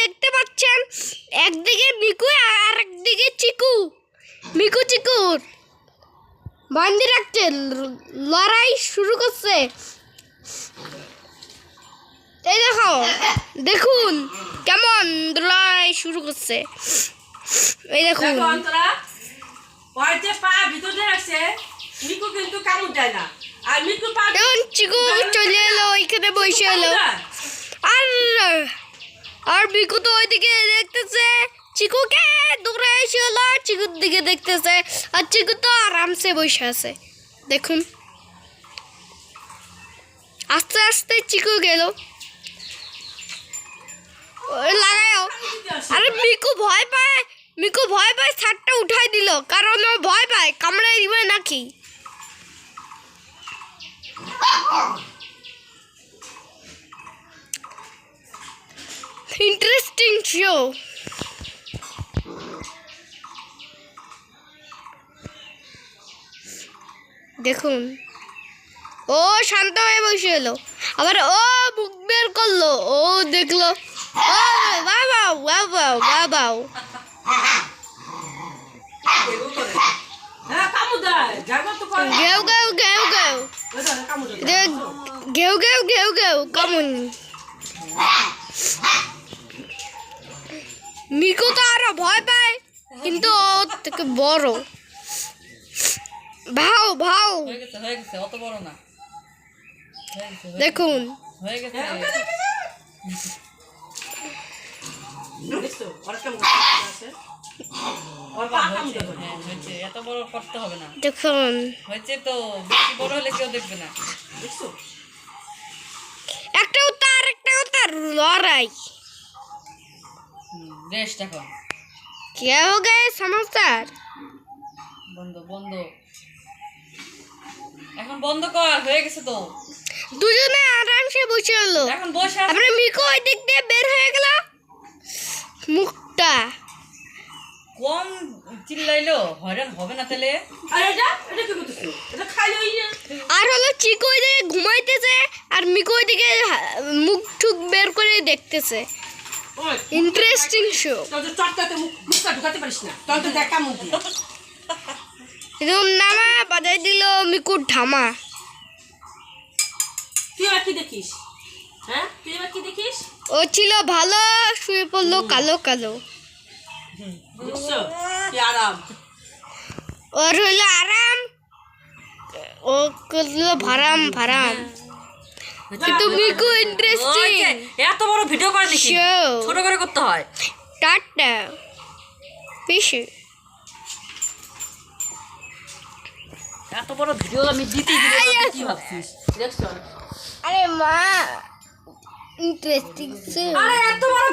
দেখতে পাচ্ছেন একদিকে মিকু আর একদিকে চিকু। মিকু চিকুর বান্ধি রাখছে, লড়াই শুরু করছে। এই দেখো, দেখুন কেমন লড়াই শুরু করছে। এই দেখুন চিকু চলে এলো, এখানে বসে এলো। আর মিকু তো ওইদিকে দেখতেছে, চিকুকে দৌড়ে এসে এলো, চিকুর দিকে দেখতেছে। আর চিকু তো আরামসে বসে আছে। দেখুন আস্তে আস্তে চিকু গেল, লাগাও। আরে মিকু ভয় পায়, মিকু ভয় পায়, ছাদটা উঠাই দিল, কারণ ও ভয় পায় কামড়ে দিবে নাকি। Interesting show. দেখুন ও শান্ত হয়ে বসে এলো, আবার ও মুখ বের করলো, ও দেখলো, ও বাবা বাবা বাবা। ঘেউ ঘেউ ঘেউ ঘেউ ঘেউ ঘেউ ঘেউ ঘেউ কেমন। মিকু তো আরো ভয় পায়, কিন্তু ওর থেকে বড়। ভাও ভাও অত বড় না, দেখুন হয়ে গেছে। এত বড় করতে হবে না, দেখুন হয়েছে তো, বেশি বড় হলে কেউ দেখবে না। একটা উত্তর একটা উত্তর লড়াই। রেস্ট এখন क्या हो गए समाचार? বন্ধ বন্ধ, এখন বন্ধ কর, হয়ে গেছে তো। দুজনে আরামসে বসে হলো। এখন বসে তারপরে মিকু ওই দিক দিয়ে বের হয়ে গেল, মুখটা কম চিল্লাইলো হয়রান হবে না তাহলে। আর হলো চিকু ওই দিকে ঘুমাইতেছে, আর মিকু ওই দিকে মুখ ঠুক বের করে দেখতেছে। Interesting show. নামা বাজাই দিল মিকুর ধামা। ও ছিল ভালো, শুয়ে পড়লো কালো কালো। ওর হইলো আরাম, ও করলো ভারাম ভারাম। কিন্তু মিকু ইন্টারেস্টিং। এত বড় ভিডিও করে দেখি, শো ছোট করে করতে হয়। টাটা পিসি। এত বড় ভিডিও আমি দিতে কি ভাবছিস? আরে মা ইন্টারেস্টিং। আরে এত বড়